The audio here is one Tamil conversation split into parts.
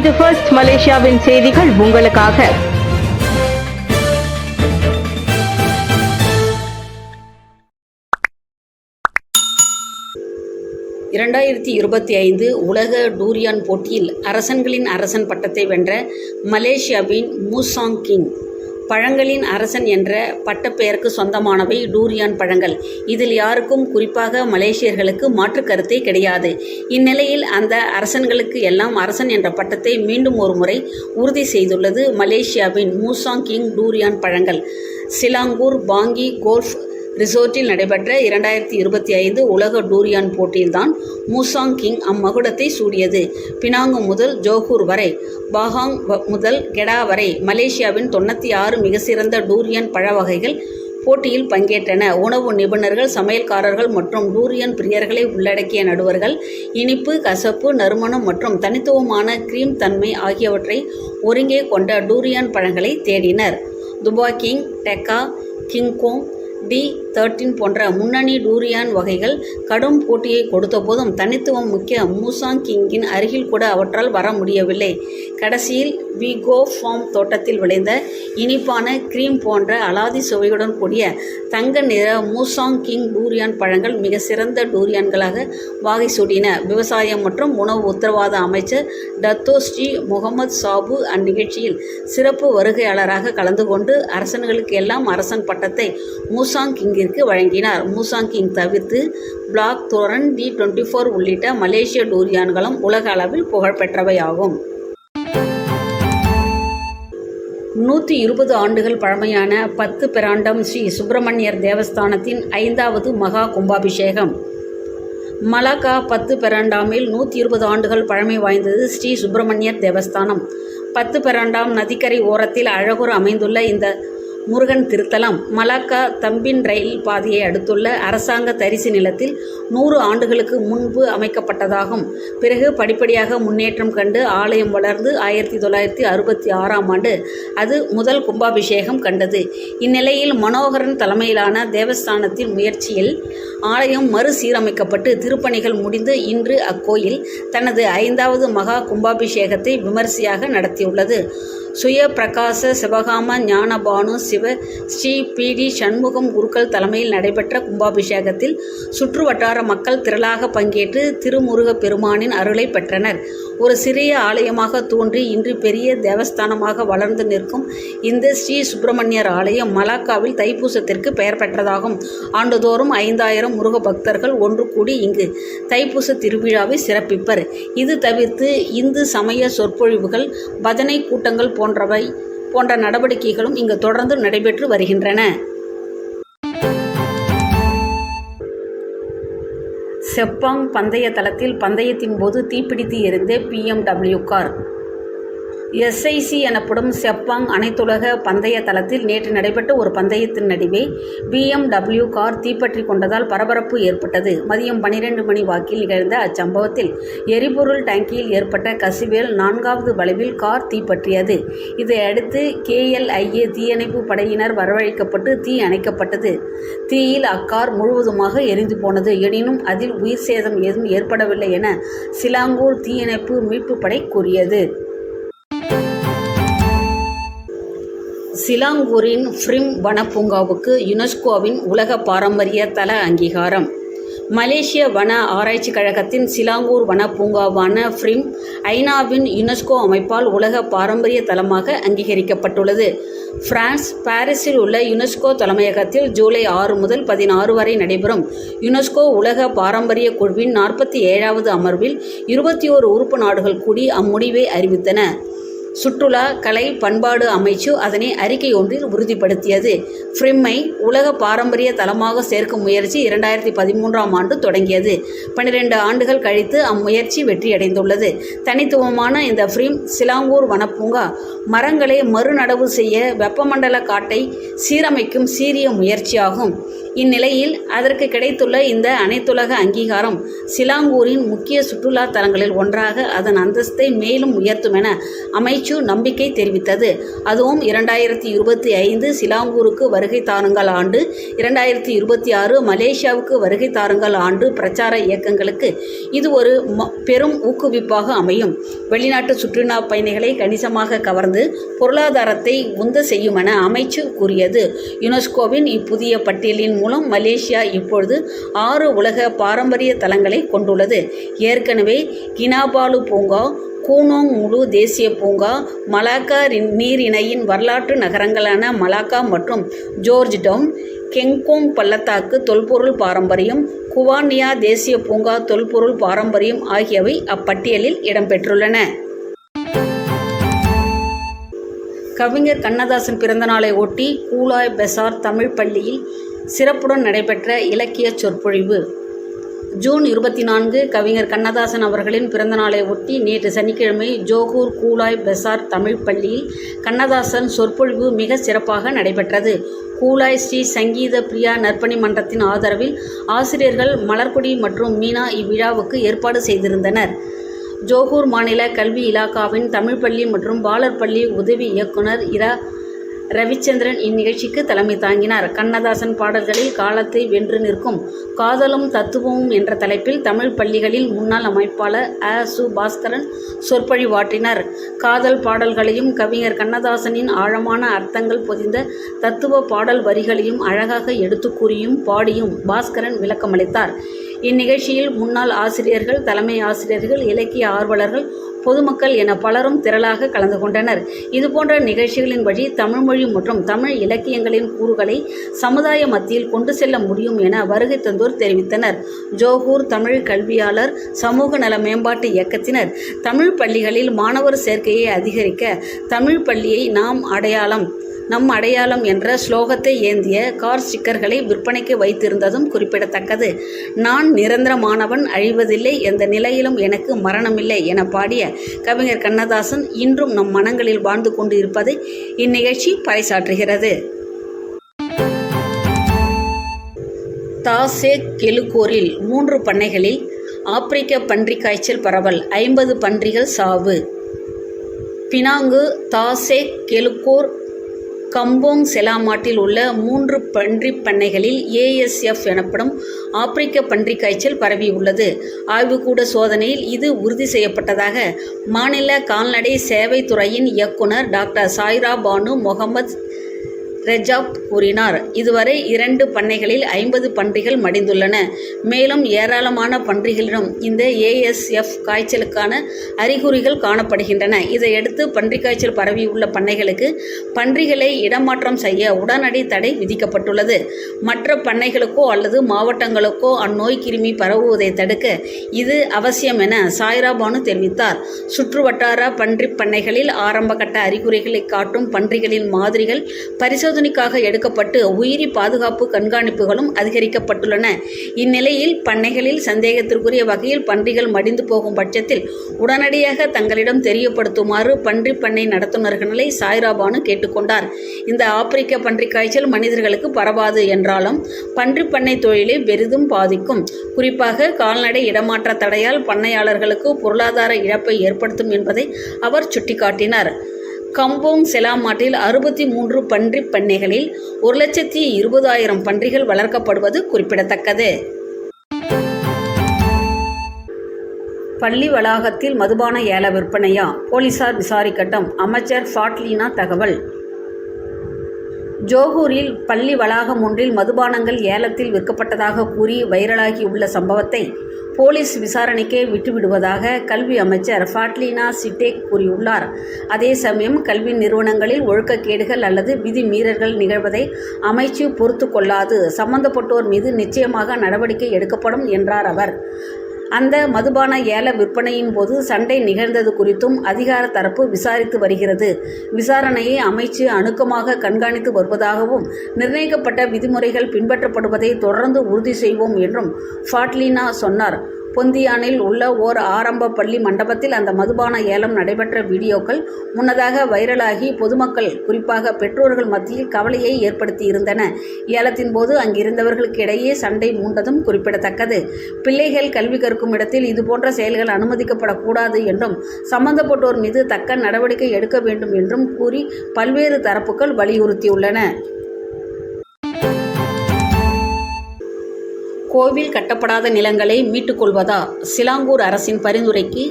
இது ஃபர்ஸ்ட் மலேசியாவின் செய்திகள் உங்களுக்காக. உலக டூரியான் போட்டியில் அரசன்களின் அரசன் பட்டத்தை வென்ற மலேசியாவின் மூசாங் கிங். பழங்களின் அரசன் என்ற பட்டப்பெயருக்கு சொந்தமானவை டூரியான் பழங்கள். இதில் யாருக்கும், குறிப்பாக மலேசியர்களுக்கு மாற்று கருத்தே கிடையாது. இந்நிலையில் அந்த அரசன்களுக்கு எல்லாம் அரசன் என்ற பட்டத்தை மீண்டும் ஒரு முறை உறுதி செய்துள்ளது மலேசியாவின் மூசாங் கிங் டூரியான் பழங்கள். சிலாங்கூர் பாங்கி கோல்ஃப் ரிசோர்ட்டில் நடைபெற்ற 2025 உலக டூரியான் போட்டியில்தான் மூசாங் கிங் அம்மகுடத்தை சூடியது. பினாங்கு முதல் ஜோகூர் வரை, பாகாங் முதல் கெடா வரை மலேசியாவின் 96 மிக சிறந்த டூரியான் பழ வகைகள் போட்டியில் பங்கேற்றன. உணவு நிபுணர்கள், சமையல்காரர்கள் மற்றும் டூரியான் பிரியர்களை உள்ளடக்கிய நடுவர்கள் இனிப்பு, கசப்பு, நறுமணம் மற்றும் தனித்துவமான கிரீம் தன்மை ஆகியவற்றை ஒருங்கே கொண்ட டூரியான் பழங்களை தேடினர். துபாய் கிங், டெக்கா, கிங்கோங், D13 போன்ற முன்னணி டூரியான் வகைகள் கடும் போட்டியை கொடுத்த போதும் தனித்துவம் மிக்க மூசாங் கிங்கின் அருகில் கூட அவற்றால் வர முடியவில்லை. கடைசியில் விகோ ஃபார்ம் தோட்டத்தில் விளைந்த இனிப்பான கிரீம் போன்ற அலாதி சுவையுடன் கூடிய தங்க நிற மூசாங் கிங் டூரியான் பழங்கள் மிக சிறந்த டூரியான்களாக வாகை சூடின. விவசாயம் மற்றும் உணவு உத்தரவாத அமைச்சர் டத்தோ ஸ்ரீ முகமது சாபு அந்நிகழ்ச்சியில் சிறப்பு வருகையாளராக கலந்து கொண்டு அரசன்களுக்கு எல்லாம் அரசன் பட்டத்தை மூசாங் கிங்கிற்கு வழங்கினார். மூசாங் கிங் தவிர்த்து பிளாக் தோரன், D24 உள்ளிட்ட மலேசிய டூரியான்களும் உலக அளவில் புகழ்பெற்றவையாகும். 120 ஆண்டுகள் பழமையான 10 பெராண்டம் ஸ்ரீ சுப்பிரமணியர் தேவஸ்தானத்தின் 5வது மகா கும்பாபிஷேகம். மலாக்கா 10 பெராண்டாமில் 120 ஆண்டுகள் பழமை வாய்ந்தது ஸ்ரீ சுப்பிரமணியர் தேவஸ்தானம். 10 பெராண்டாம் நதிக்கரை ஓரத்தில் அழகுற அமைந்துள்ள இந்த முருகன் திருத்தலம் மலாக்கா தம்பின் ரயில் பாதையை அடுத்துள்ள அரசாங்க தரிசு நிலத்தில் 100 ஆண்டுகளுக்கு முன்பு அமைக்கப்பட்டதாகும். பிறகு படிப்படியாக முன்னேற்றம் கண்டு ஆலயம் வளர்ந்து 1966ஆம் ஆண்டு அது முதல் கும்பாபிஷேகம் கண்டது. இந்நிலையில் மனோகரன் தலைமையிலான தேவஸ்தானத்தின் முயற்சியில் ஆலயம் மறுசீரமைக்கப்பட்டு திருப்பணிகள் முடிந்து இன்று அக்கோயில் தனது 5வது மகா கும்பாபிஷேகத்தை விமரிசையாக நடத்தியுள்ளது. சுய பிரகாச சிவகாம ஞானபானு சிவ ஸ்ரீ PD சண்முகம் குருக்கள் தலைமையில் நடைபெற்ற கும்பாபிஷேகத்தில் சுற்று வட்டார மக்கள் திரளாக பங்கேற்று திருமுருக பெருமானின் அருளை பெற்றனர். ஒரு சிறிய ஆலயமாக தோன்றி இன்று பெரிய தேவஸ்தானமாக வளர்ந்து நிற்கும் இந்த ஸ்ரீ சுப்பிரமணியர் ஆலயம் மலாக்காவில் தைப்பூசத்திற்கு பெயர் பெற்றதாகும். ஆண்டுதோறும் 5000 முருக பக்தர்கள் ஒன்று கூடி இங்கு தைப்பூச திருவிழாவை சிறப்பிப்பர். இது தவிர்த்து இந்து சமய சொற்பொழிவுகள், பஜனை கூட்டங்கள் போன்ற நடவடிக்கைகளும் இங்கு தொடர்ந்து நடைபெற்று வருகின்றன. செப்பாங் பந்தய தளத்தில் பந்தயத்தின் போது தீப்பிடித்து எரிந்த BMW கார். SIC எனப்படும் செப்பாங் அனைத்துலக பந்தய தளத்தில் நேற்று நடைபெற்ற ஒரு பந்தயத்தின் நடுவே BMW கார் தீப்பற்றி கொண்டதால் பரபரப்பு ஏற்பட்டது. மதியம் 12 மணி வாக்கில் நிகழ்ந்த அச்சம்பவத்தில் எரிபொருள் டேங்கியில் ஏற்பட்ட கசிவால் 4வது வளைவில் கார் தீப்பற்றியது. இதையடுத்து KLIA தீயணைப்பு படையினர் வரவழைக்கப்பட்டு தீ அணைக்கப்பட்டது. தீயில் அக்கார் முழுவதுமாக எரிந்து போனது. எனினும் அதில் உயிர் சேதம் ஏதும் ஏற்படவில்லை என சிலாங்கூர் தீயணைப்பு மீட்பு படை கூறியது. சிலாங்கூரின் ஃப்ரிம் வனப்பூங்காவுக்கு யுனெஸ்கோவின் உலக பாரம்பரிய தல அங்கீகாரம். மலேசிய வன ஆராய்ச்சி கழகத்தின் சிலாங்கூர் வனப்பூங்காவான ஃப்ரிம் ஐநாவின் யுனெஸ்கோ அமைப்பால் உலக பாரம்பரிய தலமாக அங்கீகரிக்கப்பட்டுள்ளது. பிரான்ஸ் பாரிஸில் உள்ள யுனெஸ்கோ தலைமையகத்தில் ஜூலை 6 முதல் 16 வரை நடைபெறும் யுனெஸ்கோ உலக பாரம்பரிய குழுவின் 47வது அமர்வில் 21 உறுப்பு நாடுகள் கூடி அம்முடிவை அறிவித்தன. சுற்றுலா, கலை, பண்பாடு அமைச்சு அதனை அறிக்கை ஒன்றில் உறுதிப்படுத்தியது. ஃப்ரிம்மை உலக பாரம்பரிய தலமாக சேர்க்கும் முயற்சி 2013ஆம் ஆண்டு தொடங்கியது. 12 ஆண்டுகள் கழித்து அம்முயற்சி வெற்றியடைந்துள்ளது. தனித்துவமான இந்த ஃப்ரிம் சிலாங்கூர் வனப்பூங்கா மரங்களை மறுநடவு செய்ய வெப்பமண்டல காட்டை சீரமைக்கும் சீரிய முயற்சியாகும். இந்நிலையில் அதற்கு கிடைத்துள்ள இந்த அனைத்துலக அங்கீகாரம் சிலாங்கூரின் முக்கிய சுற்றுலா தலங்களில் ஒன்றாக அதன் அந்தஸ்தை மேலும் உயர்த்தும் என அமைச்சு நம்பிக்கை தெரிவித்தது. அதுவும் 2025 சிலாங்கூருக்கு வருகை தாருங்கள் ஆண்டு, 2026 மலேசியாவுக்கு வருகை தாருங்கள் ஆண்டு பிரச்சார இயக்கங்களுக்கு இது ஒரு பெரும் ஊக்குவிப்பாக அமையும். வெளிநாட்டு சுற்றுலா பயணிகளை கணிசமாக கவர்ந்து பொருளாதாரத்தை உந்த செய்யும் என அமைச்சு கூறியது. யுனெஸ்கோவின் இப்புதிய பட்டியலின் மூலம் மலேசியா இப்பொழுது 6 உலக பாரம்பரிய தலங்களை கொண்டுள்ளது. ஏற்கனவே கினாபாலு பூங்கா, கூனோங் முழு தேசிய பூங்கா, மலாக்கா நீரிணையின் வரலாற்று நகரங்களான மலாக்கா மற்றும் ஜோர்ஜ் டவுன், கெங்கோங் பள்ளத்தாக்கு தொல்பொருள் பாரம்பரியம், குவானியா தேசிய பூங்கா தொல்பொருள் பாரம்பரியம் ஆகியவை அப்பட்டியலில் இடம்பெற்றுள்ளன. கவிஞர் கண்ணதாசன் பிறந்தநாளை ஒட்டி கூலாய் பெசார் தமிழ் பள்ளியில் சிறப்புடன் நடைபெற்ற இலக்கிய சொற்பொழிவு. ஜூன் 24 கவிஞர் கண்ணதாசன் அவர்களின் பிறந்தநாளை ஒட்டி நேற்று சனிக்கிழமை ஜோகூர் கூலாய் பெசார் தமிழ் பள்ளியில் கண்ணதாசன் சொற்பொழிவு மிக சிறப்பாக நடைபெற்றது. கூலாய் ஸ்ரீ சங்கீத பிரியா நற்பணி மன்றத்தின் ஆதரவில் ஆசிரியர்கள் மலர்கொடி மற்றும் மீனா இவ்விழாவுக்கு ஏற்பாடு செய்திருந்தனர். ஜோகூர் மாநில கல்வி இலாகாவின் தமிழ் பள்ளி மற்றும் பாலர் பள்ளி உதவி இயக்குனர் இரா ரவிச்சந்திரன் இந்நிகழ்ச்சிக்கு தலைமை தாங்கினார். கண்ணதாசன் பாடல்களில் காலத்தை வென்று நிற்கும் காதலும் தத்துவமும் என்ற தலைப்பில் தமிழ் பள்ளிகளில் முன்னாள் அமைப்பாளர் சு பாஸ்கரன் சொற்பொழிவாற்றினார். காதல் பாடல்களையும் கவிஞர் கண்ணதாசனின் ஆழமான அர்த்தங்கள் பொதிந்த தத்துவ பாடல் வரிகளையும் அழகாக எடுத்து கூறியும் பாடியும் பாஸ்கரன் விளக்கமளித்தார். இந்நிகழ்ச்சியில் முன்னாள் ஆசிரியர்கள், தலைமை ஆசிரியர்கள், இலக்கிய ஆர்வலர்கள், பொதுமக்கள் என பலரும் திரளாக கலந்து கொண்டனர். இதுபோன்ற நிகழ்ச்சிகளின் வழி தமிழ்மொழி மற்றும் தமிழ் இலக்கியங்களின் கூறுகளை சமுதாய மத்தியில் கொண்டு செல்ல முடியும் என வருகை தந்தோர் தெரிவித்தனர். ஜோகூர் தமிழ் கல்வியாளர் சமூக நல மேம்பாட்டு இயக்கத்தினர் தமிழ் பள்ளிகளில் மாணவர் சேர்க்கையை அதிகரிக்க தமிழ் பள்ளியை நம் அடையாளம் என்ற ஸ்லோகத்தை ஏந்திய கார் ஸ்டிக்கர்களை விற்பனைக்கு வைத்திருந்ததும் குறிப்பிடத்தக்கது. நான் நிரந்தரமானவன், அழிவதில்லை, எந்த நிலையிலும் எனக்கு மரணமில்லை என பாடிய கவிஞர் கண்ணதாசன் இன்றும் நம் மனங்களில் வாழ்ந்து கொண்டு இருப்பதை இந்நிகழ்ச்சி பறைசாற்றுகிறது. தாசேக் கெலுகோரில் 3 பண்ணைகளில் ஆப்பிரிக்க பன்றிக் காய்ச்சல் பரவல், 50 பன்றிகள் சாவு. பினாங்கு, தாசேக் கெலுகோர், கம்போங் செலாமாட்டில் உள்ள 3 பன்றிப் பண்ணைகளில் ASF எனப்படும் ஆப்பிரிக்க பன்றிக் காய்ச்சல் பரவியுள்ளது. ஆய்வுக்கூட சோதனையில் இது உறுதி செய்யப்பட்டதாக மாநில கால்நடை சேவைத்துறையின் இயக்குனர் டாக்டர் சாய்ரா பானு முகமது ரெஜாப் கூறினார். இதுவரை 2 பண்ணைகளில் 50 பன்றிகள் மடிந்துள்ளன. மேலும் ஏராளமான பன்றிகளிடம் இந்த ASF காய்ச்சலுக்கான அறிகுறிகள் காணப்படுகின்றன. இதையடுத்து பன்றிக் காய்ச்சல் பரவியுள்ள பண்ணைகளுக்கு பன்றிகளை இடமாற்றம் செய்ய உடனடி தடை விதிக்கப்பட்டுள்ளது. மற்ற பண்ணைகளுக்கோ அல்லது மாவட்டங்களுக்கோ அந்நோய் கிருமி பரவுவதை தடுக்க இது அவசியம் என சாய்ரா பானு தெரிவித்தார். சுற்றுவட்டார பன்றிப் பண்ணைகளில் ஆரம்பகட்ட அறிகுறிகளை காட்டும் பன்றிகளின் மாதிரிகள் பரிசோதனைக்காக எடுக்கப்பட்டு உயிரி பாதுகாப்பு கண்காணிப்புகளும் அதிகரிக்கப்பட்டுள்ளன. இந்நிலையில் பண்ணைகளில் சந்தேகத்திற்குரிய வகையில் பன்றிகள் மடிந்து போகும் பட்சத்தில் உடனடியாக தங்களிடம் தெரியப்படுத்துமாறு பன்றி பண்ணை நடத்துனர்களை சாய்ரா பானு கேட்டுக்கொண்டார். இந்த ஆப்பிரிக்க பன்றிக் காய்ச்சல் மனிதர்களுக்கு பரவாது என்றாலும் பன்றிப் பண்ணை தொழிலை பெரிதும் பாதிக்கும். குறிப்பாக கால்நடை இடமாற்ற தடையால் பண்ணையாளர்களுக்கு பொருளாதார இழப்பை ஏற்படுத்தும் என்பதை அவர் சுட்டிக்காட்டினார். கம்போங் செலாமாட்டில் 63 பன்றிப் பண்ணைகளில் 1,20,000 பன்றிகள் வளர்க்கப்படுவது குறிப்பிடத்தக்கது. பள்ளி வளாகத்தில் மதுபான ஏல விற்பனையா? போலீசார் விசாரிக்கட்டும், அமைச்சர் ஃபாட்லீனா தகவல். ஜோகூரில் பள்ளி வளாகம் ஒன்றில் மதுபானங்கள் ஏலத்தில் விற்கப்பட்டதாக கூறி வைரலாகியுள்ள சம்பவத்தை போலீஸ் விசாரணைக்கே விட்டுவிடுவதாக கல்வி அமைச்சர் ஃபாட்லீனா சிட்டேக் கூறியுள்ளார். அதே சமயம் கல்வி நிறுவனங்களில் ஒழுக்கக்கேடுகள் அல்லது விதி மீறல்கள் நிகழ்வதை அமைச்சு பொறுத்து கொள்ளாது, சம்பந்தப்பட்டோர் மீது நிச்சயமாக நடவடிக்கை எடுக்கப்படும் என்றார் அவர். அந்த மதுபான ஏல விற்பனையின் போது சண்டை நிகழ்ந்தது குறித்தும் அதிகார தரப்பு விசாரித்து வருகிறது. விசாரணையை அமைச்சு அணுக்கமாக கண்காணித்து வருவதாகவும் நிர்ணயிக்கப்பட்ட விதிமுறைகள் பின்பற்றப்படுவதை தொடர்ந்து உறுதி செய்வோம் என்றும் ஃபாட்லீனா சொன்னார். பொந்தியானில் உள்ள ஓர் ஆரம்ப பள்ளி மண்டபத்தில் அந்த மதுபான ஏலம் நடைபெற்ற வீடியோக்கள் முன்னதாக வைரலாகி பொதுமக்கள் குறிப்பாக பெற்றோர்கள் மத்தியில் கவலையை ஏற்படுத்தியிருந்தன. ஏலத்தின் போது அங்கிருந்தவர்களுக்கு இடையே சண்டை மூண்டதும் குறிப்பிடத்தக்கது. பிள்ளைகள் கல்வி கற்கும் இடத்தில் இதுபோன்ற செயல்கள் அனுமதிக்கப்படக்கூடாது என்றும் சம்பந்தப்பட்டோர் மீது தக்க நடவடிக்கை எடுக்க வேண்டும் என்றும் கூறி பல்வேறு தரப்புகள் வலியுறுத்தியுள்ளன. கோவில் கட்டப்படாத நிலங்களை மீட்டுக் கொள்வதா? சிலாங்கூர் அரசின் பரிந்துரைக்கு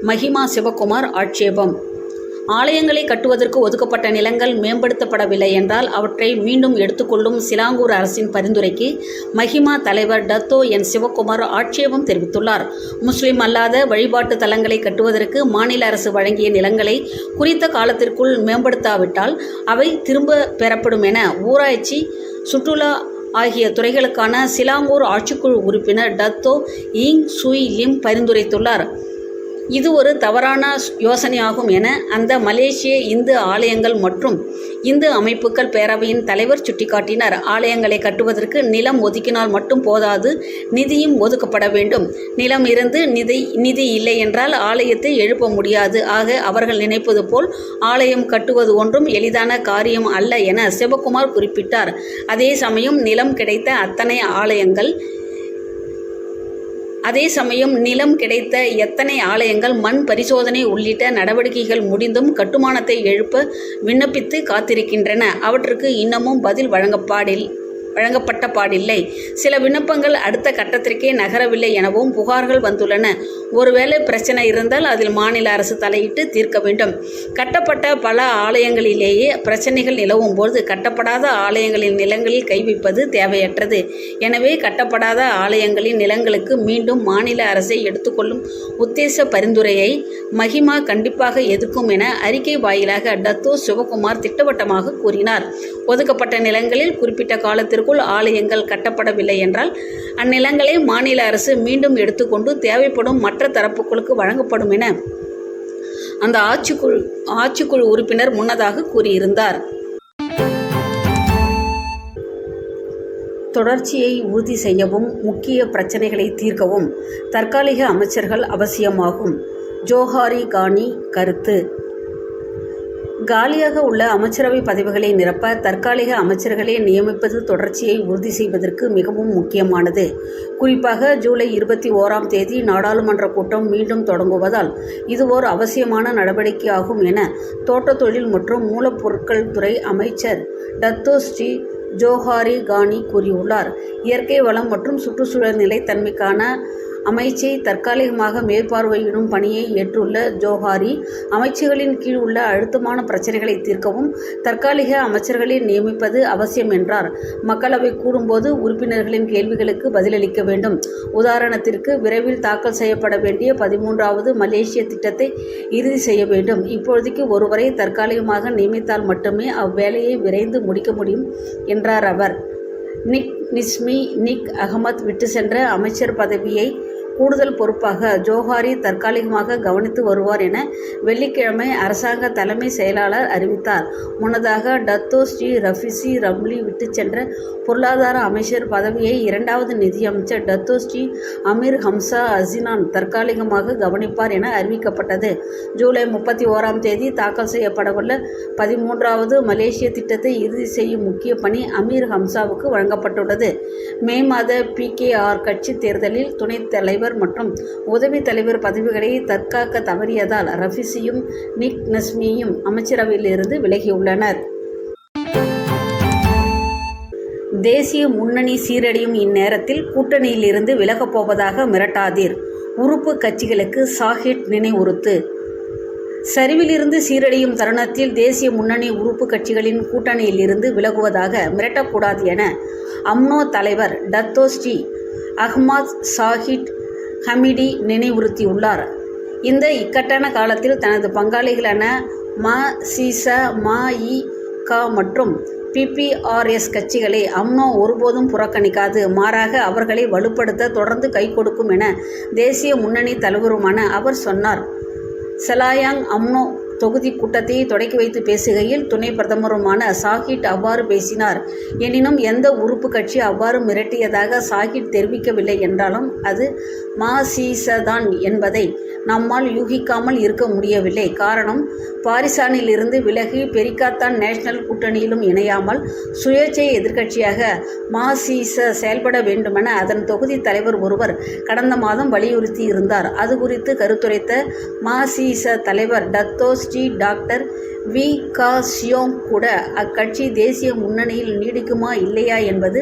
மஹிமா சிவகுமார் ஆட்சேபம். ஆலயங்களை கட்டுவதற்கு ஒதுக்கப்பட்ட நிலங்கள் மேம்படுத்தப்படவில்லை என்றால் அவற்றை மீண்டும் எடுத்துக்கொள்ளும் சிலாங்கூர் அரசின் பரிந்துரைக்கு மஹிமா தலைவர் டத்தோ என் சிவகுமார் ஆட்சேபம் தெரிவித்துள்ளார். முஸ்லிம் அல்லாத வழிபாட்டு தலங்களை கட்டுவதற்கு மாநில அரசு வழங்கிய நிலங்களை குறித்த காலத்திற்குள் மேம்படுத்தாவிட்டால் அவை திரும்ப பெறப்படும் என ஊராட்சி, சுற்றுலா ஆகிய துறைகளுக்கான சிலாங்கூர் ஆட்சிக்குழு உறுப்பினர் டத்தோ யிங் சுய் லிம் பரிந்துரைத்துள்ளார். இது ஒரு தவறான யோசனையாகும் என அந்த மலேசிய இந்து ஆலயங்கள் மற்றும் இந்து அமைப்புகள் பேரவையின் தலைவர் சுட்டிக்காட்டினார். ஆலயங்களை கட்டுவதற்கு நிலம் ஒதுக்கினால் மட்டும் போதாது, நிதியும் ஒதுக்கப்பட வேண்டும். நிலம் இருந்து நிதி இல்லை என்றால் ஆலயத்தை எழுப்ப முடியாது. ஆக அவர்கள் நினைப்பது போல் ஆலயம் கட்டுவது ஒன்றும் எளிதான காரியம் அல்ல என சிவகுமார் குறிப்பிட்டார். அதே சமயம் நிலம் கிடைத்த எத்தனை ஆலயங்கள் மண் பரிசோதனை உள்ளிட்ட நடவடிக்கைகள் முடிந்தும் கட்டுமானத்தை எழுப்ப விண்ணப்பித்து காத்திருக்கின்றன. அவற்றுக்கு இன்னமும் பதில் வழங்கப்பட்ட பாடில்லை. சில விண்ணப்பங்கள் அடுத்த கட்டத்திற்கே நகரவில்லை எனவும் புகார்கள் வந்துள்ளன. ஒருவேளை பிரச்சனை இருந்தால் அதில் மாநில அரசு தலையிட்டு தீர்க்க வேண்டும். கட்டப்பட்ட பல ஆலயங்களிலேயே பிரச்சனைகள் நிலவும் போது கட்டப்படாத ஆலயங்களின் நிலங்களில் கை வைப்பது தேவையற்றது. எனவே கட்டப்படாத ஆலயங்களின் நிலங்களுக்கு மீண்டும் மாநில அரசை எடுத்துக்கொள்ளும் உத்தேச பரிந்துரையை மஹிமா கண்டிப்பாக எதிர்க்கும் என அறிக்கை வாயிலாக டத்தோ சிவகுமார் திட்டவட்டமாக கூறினார். ஒதுக்கப்பட்ட நிலங்களில் குறிப்பிட்ட காலத்திற்குள் ஆலயங்கள் கட்டப்படவில்லை என்றால் அந்நிலங்களை மாநில அரசு மீண்டும் எடுத்துக்கொண்டு தேவைப்படும் மற்ற தரப்புகளுக்கு வழங்கப்படும் என அந்த ஆட்சிக்குழு உறுப்பினர் முன்னதாக கூறியிருந்தார். தொடர்ச்சியை உறுதி செய்யவும் முக்கிய பிரச்சனைகளை தீர்க்கவும் தற்காலிக அமைச்சர்கள் அவசியமாகும். ஜோஹாரி கானி கருத்து. காலியாக உள்ள அமைச்சரவை பதவிகளை நிரப்ப தற்காலிக அமைச்சர்களை நியமிப்பது தொடர்ச்சியை உறுதி செய்வதற்கு மிகவும் முக்கியமானது. குறிப்பாக ஜூலை 21ஆம் தேதி நாடாளுமன்ற கூட்டம் மீண்டும் தொடங்குவதால் இது ஓர் அவசியமான நடவடிக்கையாகும் என தோட்டத் தொழில் மற்றும் மூலப்பொருட்கள் துறை அமைச்சர் டத்தோ ஸ்ரீ ஜோஹாரி கானி கூறியுள்ளார். இயற்கை வளம் மற்றும் சுற்றுச்சூழல் நிலைத்தன்மைக்கான அமைச்சை தற்காலிகமாக மேற்பார்வையிடும் பணியை ஏற்றுள்ள ஜோஹாரி, அமைச்சுகளின் கீழ் உள்ள அழுத்தமான பிரச்சனைகளை தீர்க்கவும் தற்காலிக மற்றவர்களை நியமிப்பது அவசியம் என்றார். மக்களவை கூடும்போது உறுப்பினர்களின் கேள்விகளுக்கு பதிலளிக்க வேண்டும். உதாரணத்திற்கு, விரைவில் தாக்கல் செய்யப்பட வேண்டிய 13வது மலேசிய திட்டத்தை இறுதி செய்ய வேண்டும். இப்போதைக்கு ஒருவரை தற்காலிகமாக நியமித்தால் மட்டுமே அவ்வேலையை விரைந்து முடிக்க முடியும் என்றார் அவர். நிக் அகமத் விட்டு சென்ற அமைச்சர் பதவியை கூடுதல் பொறுப்பாக ஜோஹாரி தற்காலிகமாக கவனித்து வருவார் என வெள்ளிக்கிழமை அரசாங்க தலைமை செயலாளர் அறிவித்தார். முன்னதாக டத்தோ ஸ்ரீ ரஃபிசி ரம்லி விட்டு சென்ற பொருளாதார அமைச்சர் பதவியை 2வது நிதியமைச்சர் டத்தோ ஸ்ரீ அமீர் ஹம்சா அசினான் தற்காலிகமாக கவனிப்பார் என அறிவிக்கப்பட்டது. ஜூலை 31ஆம் தேதி தாக்கல் செய்யப்படவுள்ள 13வது மலேசிய திட்டத்தை இறுதி செய்யும் முக்கிய பணி அமீர் ஹம்சாவுக்கு வழங்கப்பட்டுள்ளது. மே மாத PKR கட்சி தேர்தலில் துணைத் தலைவர் மற்றும் உதவி தலைவர் பதவிகளை தற்காக்க தவறியதால் ரஃபிசியும் நிக் நஸ்மியும் அமைச்சரவையிலிருந்து விலகியுள்ளனர். தேசிய முன்னணி சீரழியும் இந்நேரத்தில் கூட்டணியிலிருந்து விலகப் போவதாக மிரட்டாதீர். உறுப்பு கட்சிகளுக்கு சாஹிட் நினைவுறுத்து. சரிவிலிருந்து சீரழியும் தருணத்தில் தேசிய முன்னணி உறுப்பு கட்சிகளின் கூட்டணியிலிருந்து விலகுவதாக மிரட்டக்கூடாது என அம்னோ தலைவர் Datuk Seri Ahmad Zahid Hamidi நினைவுறுத்தியுள்ளார். இந்த இக்கட்டான காலத்தில் தனது பங்காளிகளான ம.சி.ச.ம.இ.க மற்றும் PPRS கட்சிகளை அம்னோ ஒருபோதும் புறக்கணிக்காது. மாறாக அவர்களை வலுப்படுத்த தொடர்ந்து கை கொடுக்கும் என தேசிய முன்னணி தலைவருமான அவர் சொன்னார். செலாயாங் அம்னோ தொகுதி கூட்டத்தை தொடக்கி வைத்து பேசுகையில் துணை பிரதமருமான சாஹிட் அவ்வாறு பேசினார். எனினும் எந்த உறுப்பு கட்சி அவ்வாறு மிரட்டியதாக சாஹிட் தெரிவிக்கவில்லை என்றாலும் அது ம.சீ.ச. தான் என்பதை நம்மால் யூகிக்காமல் இருக்க முடியவில்லை. காரணம், பாரிசானிலிருந்து விலகி பெரிக்காத்தான் நேஷனல் கூட்டணியிலும் இணையாமல் சுயேட்சை எதிர்க்கட்சியாக ம.சீ.ச. செயல்பட வேண்டுமென அதன் தொகுதி தலைவர் ஒருவர் கடந்த மாதம் வலியுறுத்தியிருந்தார். அது குறித்து கருத்துரைத்த ம.சீ.ச. தலைவர் டத்தோ ஸ்ரீ டாக்டர் வி.க. சியோங் கூட அக்கட்சி தேசிய முன்னணியில் நீடிக்குமா இல்லையா என்பது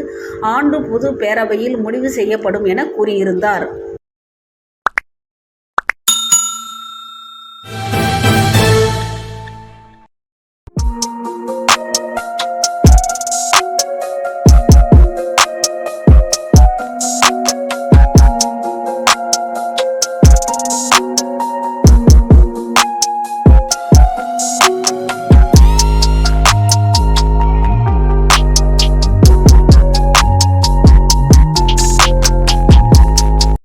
ஆண்டு பொது பேரவையில் முடிவு செய்யப்படும் என கூறியிருந்தார்.